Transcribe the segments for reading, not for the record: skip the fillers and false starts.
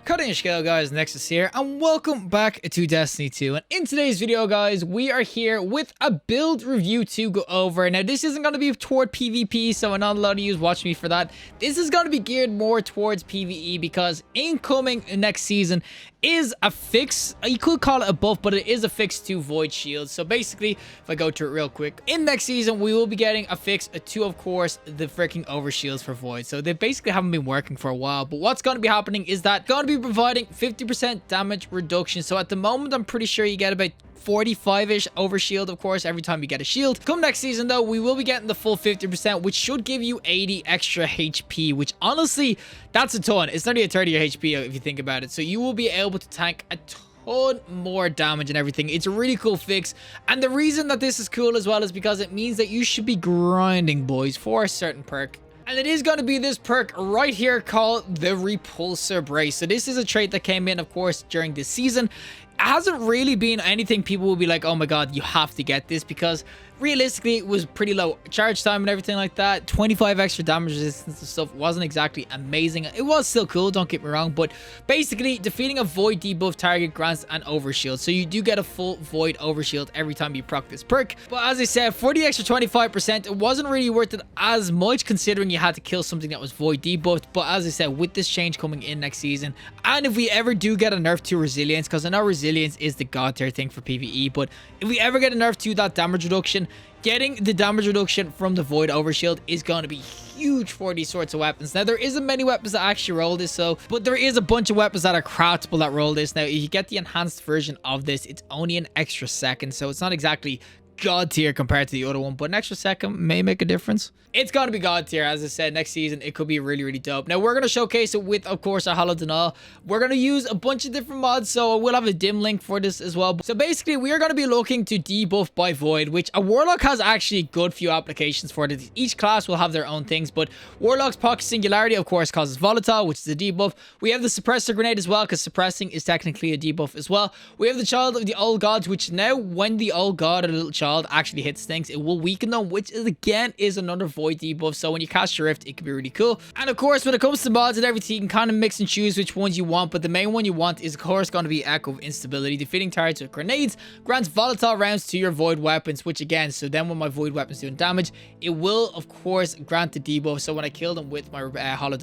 Cutting your scale, guys, Nexas here, and welcome back to Destiny 2. And in today's video, guys, we are here with a build review to go over. Now, this isn't going to be toward PvP, so I'm not allowed to use watch me for that. This is going to be geared more towards PvE because incoming next season is a fix. You could call it a buff, but it is a fix to void shields. So basically, if I go to it real quick, in next season we will be getting a fix to, of course, the freaking overshields for void. So they basically haven't been working for a while, but what's going to be happening is that going to be providing 50% damage reduction. So at the moment, I'm pretty sure you get about 45-ish overshield, of course, every time you get a shield. Come next season, though, we will be getting the full 50%, which should give you 80 extra HP, which honestly, that's a ton. It's not even 30 HP if you think about it. So you will be able to tank a ton more damage and everything. It's a really cool fix, and the reason that this is cool as well is because it means that you should be grinding, boys, for a certain perk. And it is going to be this perk right here called the Repulsor Brace. So this is a trait that came in, of course, during this season. It hasn't really been anything people will be like, oh my god, you have to get this, because realistically it was pretty low charge time and everything like that. 25 extra damage resistance and stuff wasn't exactly amazing. It was still cool, don't get me wrong, but basically defeating a void debuff target grants an overshield, so you do get a full void overshield every time you proc this perk. But as I said, for the extra 25%, it wasn't really worth it as much considering you had to kill something that was void debuffed. But as I said, with this change coming in next season, and if we ever do get a nerf to resilience, because I know resilience is the god tier thing for PvE, but if we ever get a nerf to that damage reduction, getting the damage reduction from the void overshield is going to be huge for these sorts of weapons. Now, there isn't many weapons that actually roll this, but there is a bunch of weapons that are craftable that roll this. Now, if you get the enhanced version of this, it's only an extra second, so it's not exactly god tier compared to the other one, but an extra second may make a difference. It's going to be god tier. As I said, next season it could be really dope. Now, we're going to showcase it with, of course, our Hollow. We're going to use a bunch of different mods, so we'll have a dim link for this as well. So basically, we are going to be looking to debuff by void, which a warlock has actually good few applications for it. Each class will have their own things, but warlock's pocket singularity, of course, causes volatile, which is a debuff. We have the suppressor grenade as well, because suppressing is technically a debuff as well. We have the child of the old gods, which now when the old god or the little child actually hits things, it will weaken them, which is again is another void debuff. So when you cast your rift, it can be really cool. And of course, when it comes to mods and everything, you can kind of mix and choose which ones you want, but the main one you want is, of course, going to be Echo of Instability. Defeating targets with grenades grants volatile rounds to your void weapons, which again, so then when my void weapons doing damage, it will of course grant the debuff. So when I kill them with my Hollow,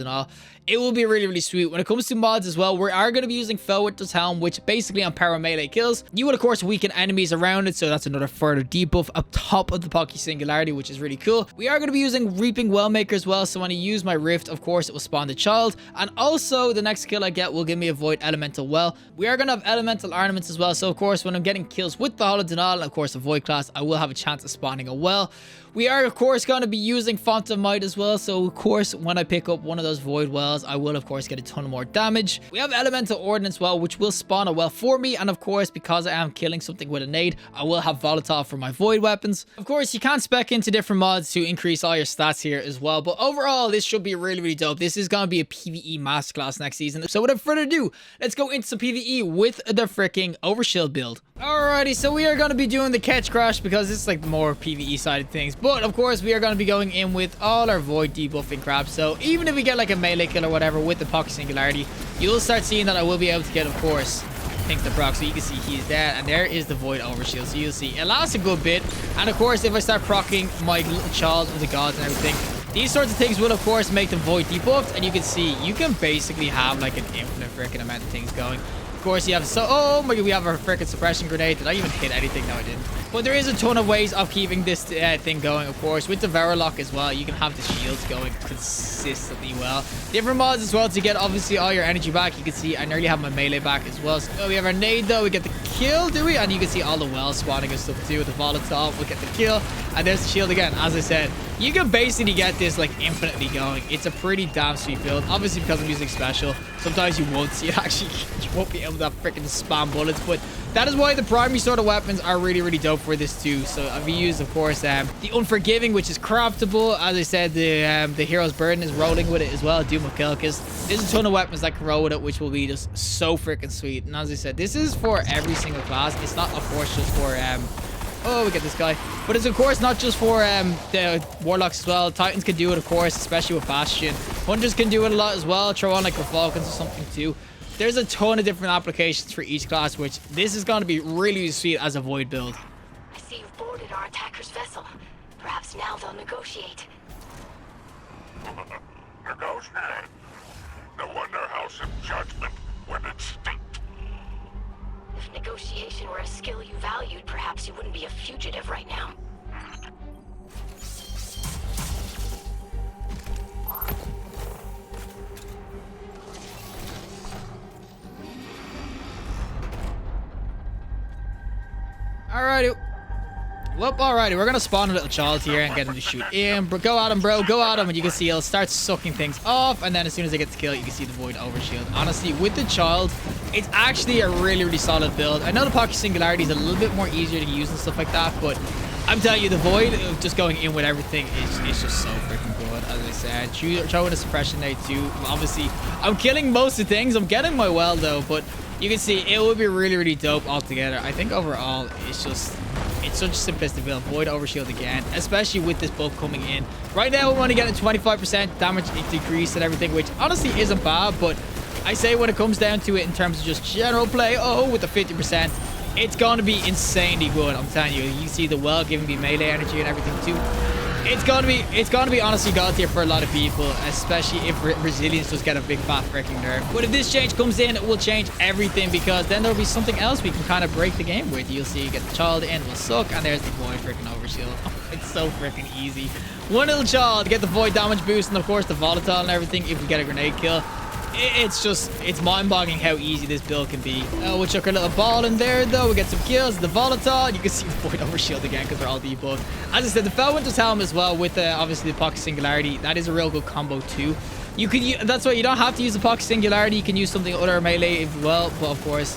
it will be really sweet. When it comes to mods as well, we are going to be using Felwinter's Helm, which basically on power melee kills, you will of course weaken enemies around it, so that's another further debuff up top of the pocket singularity, which is really cool. We are going to be using Reaping Wellmaker as well, so when I use my rift, of course, it will spawn the child, and also the next kill I get will give me a void elemental well. We are going to have elemental ornaments as well, so of course when I'm getting kills with the Hollow, of course the void class, I will have a chance of spawning a well. We are, of course, going to be using Font of Might as well. So, of course, when I pick up one of those Void Wells, I will, of course, get a ton more damage. We have Elemental Ordnance well, which will spawn a well for me. And, of course, because I am killing something with a nade, I will have Volatile for my Void weapons. Of course, you can spec into different mods to increase all your stats here as well. But overall, this should be really dope. This is going to be a PvE masterclass next season. So, without further ado, let's go into some PvE with the freaking Overshield build. Alrighty, so we are going to be doing the Catch Crash because it's like the more PvE side of things. But, of course, we are going to be going in with all our void debuffing crap. So even if we get like a melee kill or whatever with the pocket singularity, you'll start seeing that I will be able to get, of course, things to proc. So you can see he's dead, and there is the void overshield. So you'll see it lasts a good bit. And of course, if I start procking my little child of the gods and everything, these sorts of things will of course make the void debuffed. And you can see you can basically have like an infinite freaking amount of things going. Of course, you have oh my god, we have our freaking suppression grenade. Did I even hit anything? No, I didn't. But there is a ton of ways of keeping this thing going, of course. With the Verilok as well, you can have the shields going consistently well. Different mods as well to get obviously all your energy back. You can see I nearly have my melee back as well. So we have our nade though, we get the kill, do we? And you can see all the wells spawning and stuff too. With the volatile, we'll get the kill. And there's the shield again. As I said, you can basically get this like infinitely going. It's a pretty damn sweet build. Obviously, because I'm using special, sometimes you won't see it actually. You won't be able to freaking spam bullets, but that is why the primary sort of weapons are really dope for this too. So we use, of course, the Unforgiving, which is craftable. As I said, the Hero's Burden is rolling with it as well. Doom of Kilkus. There's a ton of weapons that can roll with it, which will be just so freaking sweet. And as I said, this is for every single class. It's not, of course, just for oh, we get this guy. But it's, of course, not just for the Warlocks as well. Titans can do it, of course, especially with Bastion. Hunters can do it a lot as well. Throw on, like, the Falcons or something, too. there's a ton of different applications for each class, which this is going to be really sweet as a void build. I see you've boarded our attacker's vessel. Perhaps now they'll negotiate. Negotiate? No wonder House of Judgment went extinct. If negotiation were a skill you valued, perhaps you wouldn't be a fugitive right now. Alrighty. Well, alrighty, we're gonna spawn a little child here and get him to shoot in. But go at him, bro. Go at him, and you can see he'll start sucking things off. And then as soon as he gets killed, you can see the void overshield. Honestly, with the child, it's actually a really, really solid build. I know the pocket singularity is a little bit more easier to use and stuff like that, but I'm telling you, the void of just going in with everything is just so freaking good. As I said, throwing a suppression there too. Obviously, I'm killing most of the things. I'm getting my well though, but you can see it would be really, really dope altogether. I think overall, it's such a simplistic build. Void overshield again, especially with this buff coming in. Right now, we're only getting 25% damage decrease and everything, which honestly isn't bad, but I say when it comes down to it in terms of just general play, with the 50%, it's going to be insanely good. I'm telling you. You can see the well giving me melee energy and everything too. It's gonna be honestly god tier for a lot of people, especially if resilience does get a big fat freaking nerf. But if this change comes in, it will change everything, because then there'll be something else we can kind of break the game with. You'll see you get the child in, will suck, and there's the void freaking overshield. It's so freaking easy. One little child, get the void damage boost, and of course the volatile and everything if we get a grenade kill. It's mind-boggling how easy this build can be. We'll chuck our little ball in there though. We get some kills. The volatile, you can see the void overshield again because they're all debuffed. As I said, the Felwinter's helm as well with obviously the pocket singularity. That is a real good combo too. You could that's why you don't have to use the pocket singularity. You can use something other melee as well. But of course,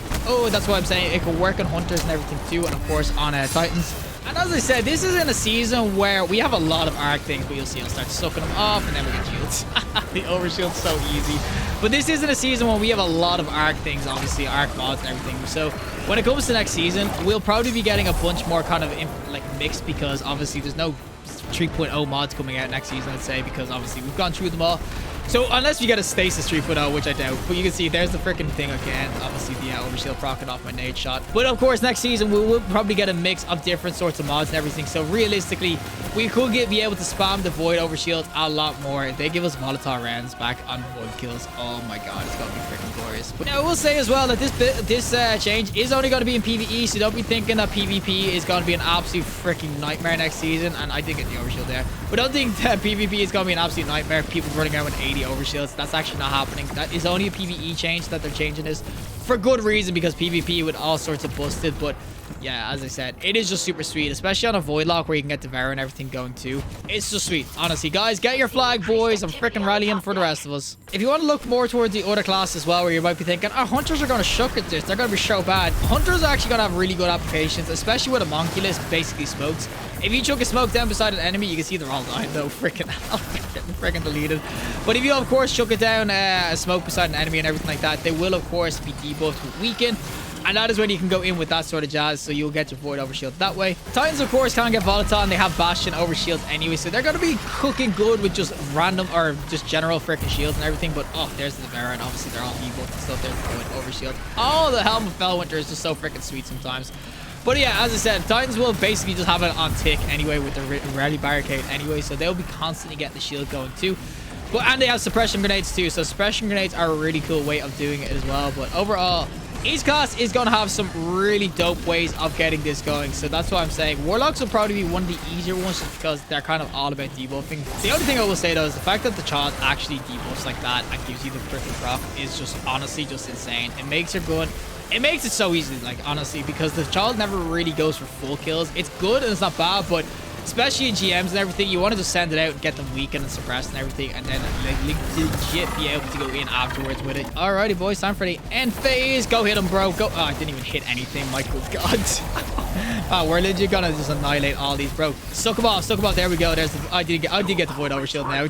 that's why I'm saying it can work on hunters and everything too, and of course on titans. And as I said, this is in a season where we have a lot of arc things, but you'll see I'll start sucking them off, and then we get shields. The overshield's so easy. But this isn't a season where we have a lot of arc things, obviously, arc mods and everything. So when it comes to next season, we'll probably be getting a bunch more kind of mixed, because obviously there's no 3.0 mods coming out next season, I'd say, because obviously we've gone through them all. So unless you get a stasis 3.0, which I doubt, but you can see there's the freaking thing again. Obviously the overshield proccing off my nade shot. But of course next season we will probably get a mix of different sorts of mods and everything. So realistically, we could be able to spam the void overshield a lot more. If they give us volatile rounds back on void kills, oh my god, it's gonna be freaking glorious. But now I will say as well that this change is only going to be in PvE, so don't be thinking that PvP is going to be an absolute freaking nightmare next season. And I did get the overshield there, but don't think that PvP is going to be an absolute nightmare. People running around with 80 overshields. That's actually not happening. That is only a PvE change that they're changing this for good reason, because PvP with all sorts of busted. But yeah, as I said, it is just super sweet, especially on a void lock where you can get Devour and everything going too. It's just sweet. Honestly, guys, get your flag, boys. I'm freaking rallying for the rest of us. If you want to look more towards the other class as well, where you might be thinking, hunters are going to shuck at this. They're going to be so bad. Hunters are actually going to have really good applications, especially with a monkulus basically smokes. If you chuck a smoke down beside an enemy, you can see they're all dying though. Freaking hell, they're getting freaking deleted. But if you, of course, chuck it down a smoke beside an enemy and everything like that, they will, of course, be debuffed with weaken. And that is when you can go in with that sort of jazz, so you'll get your void overshield that way. Titans, of course, can't get volatile, and they have bastion overshields anyway, so they're going to be cooking good with just random or just general freaking shields and everything. But there's the Devour, and obviously they're all debuffed and stuff. There's the void overshield. Oh, the Helm of Felwinter is just so freaking sweet sometimes. But yeah, as I said, Titans will basically just have it on tick anyway with the rally barricade anyway, so they'll be constantly getting the shield going too. And they have suppression grenades too, so suppression grenades are a really cool way of doing it as well. But overall, each class is going to have some really dope ways of getting this going, so that's why I'm saying Warlocks will probably be one of the easier ones, just because they're kind of all about debuffing. The only thing I will say though is the fact that the child actually debuffs like that and gives you the freaking proc is just honestly just insane. It makes your gun, it makes it so easy, like honestly, because the child never really goes for full kills. It's good and it's not bad, but especially in GMs and everything, you want to just send it out and get them weakened and suppressed and everything, and then legit be able to go in afterwards with it. Alrighty, boys, time for the end phase. Go hit him, bro. Go. I didn't even hit anything. My good god. We're legit gonna just annihilate all these, bro. Suck him off. Suck him off. There we go. There's the. I did get the void overshield now.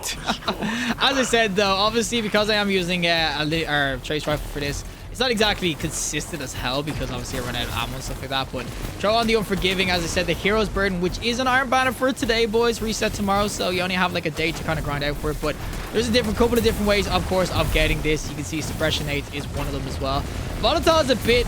As I said though, obviously because I am using a trace rifle for this, It's not exactly consistent as hell because obviously I run out of ammo and stuff like that. But throw on the Unforgiving, as I said, the Hero's Burden, which is an Iron Banner for today, boys. Reset tomorrow, so you only have like a day to kind of grind out for it. But there's a couple of different ways, of course, of getting this. You can see Suppression 8 is one of them as well. Volatile is a bit...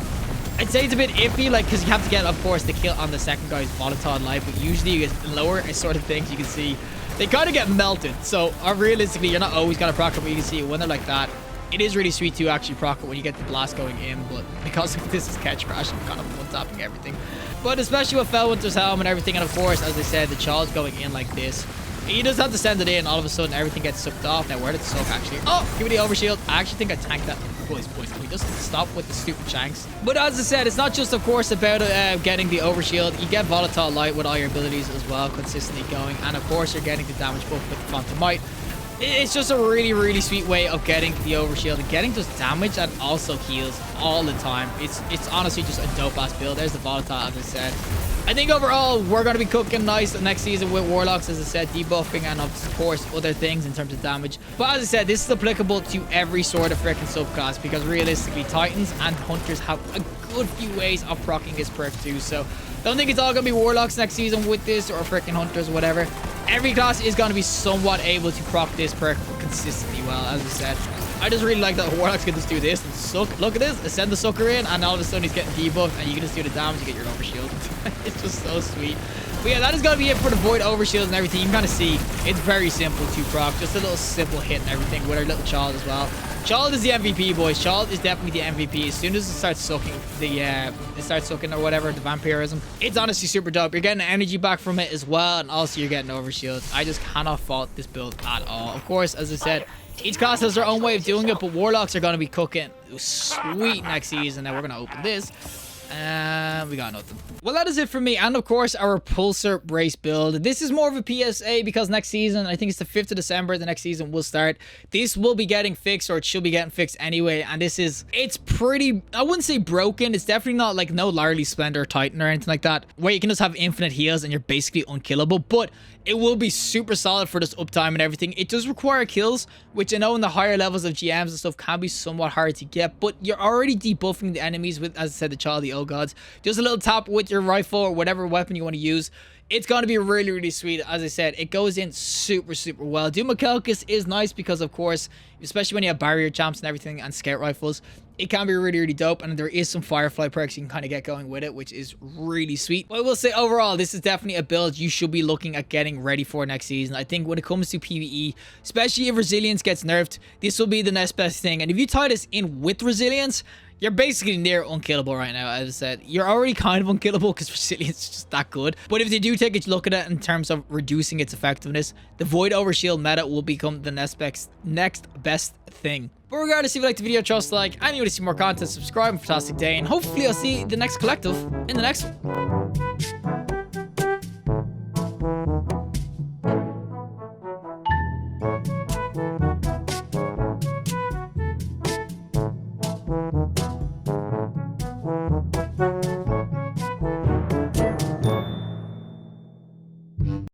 I'd say it's a bit iffy, like, because you have to get, of course, the kill on the second guy's volatile life, but usually you get lower sort of things. You can see they kind of get melted. So realistically, you're not always gonna proc it, but you can see when they're like that, it is really sweet to actually proc it when you get the blast going in. But because this is catch crash, I'm kind of one-tapping everything. But especially with Fellwinter's Helm and everything, and of course, as I said, the child's going in like this. You just have to send it in, all of a sudden everything gets sucked off. Now, where did it suck actually? Oh, give me the overshield. I actually think I tanked that. Boys, can we just stop with the stupid shanks? But as I said, it's not just, of course, about getting the overshield. You get volatile light with all your abilities as well, consistently going. And of course, you're getting the damage buff with the Phantom Might. It's just a really, really sweet way of getting the overshield and getting just damage and also heals all the time. It's honestly just a dope-ass build. There's the volatile, as I said. I think overall, we're going to be cooking nice next season with Warlocks, as I said, debuffing and of course other things in terms of damage. But as I said, this is applicable to every sort of freaking subclass because realistically, Titans and Hunters have a good few ways of proccing this perk too. So don't think it's all going to be Warlocks next season with this or freaking Hunters or whatever. Every class is going to be somewhat able to proc this perk consistently well, as I said. I just really like that Warlocks can just do this and suck. Look at this. Send the sucker in, and all of a sudden he's getting debuffed, and you can just do the damage. You get your overshield. It's just so sweet. But yeah, that is going to be it for the Void overshields and everything. You can kind of see it's very simple to proc. Just a little simple hit and everything with our little child as well. Child is the MVP, boys. Child is definitely the MVP. As soon as it starts sucking or whatever, the vampirism, it's honestly super dope. You're getting energy back from it as well, and also you're getting overshields. I just cannot fault this build at all. Of course, as I said, each class has their own way of doing it, but Warlocks are going to be cooking sweet next season. Now we're going to open this. We got nothing. Well, that is it for me, and of course our Repulsor brace build. This is more of a PSA because next season, I think it's the 5th of December, the next season will start. This will be getting fixed, or it should be getting fixed anyway, and it's pretty, I wouldn't say broken. It's definitely not like no Larly Splendor Titan or anything like that, where you can just have infinite heals and you're basically unkillable, but it will be super solid for this uptime and everything. It does require kills, which I know in the higher levels of GMs and stuff can be somewhat hard to get, but you're already debuffing the enemies with, as I said, the Child of the Old Gods. Just a little tap with your rifle or whatever weapon you want to use. It's going to be really, really sweet. As I said, it goes in super, super well. Doom Calcus is nice because, of course, especially when you have barrier champs and everything and scout rifles, it can be really, really dope. And there is some Firefly perks you can kind of get going with it, which is really sweet. But I will say, overall, this is definitely a build you should be looking at getting ready for next season. I think when it comes to PvE, especially if Resilience gets nerfed, this will be the next best thing. And if you tie this in with Resilience, you're basically near unkillable right now. As I said, you're already kind of unkillable because Resilience is just that good. But if they do take a look at it in terms of reducing its effectiveness, the Void Overshield meta will become the next best thing. But regardless, if you liked the video, trust like, and you want to see more content, subscribe, and fantastic day, and hopefully I'll see the next collective in the next one.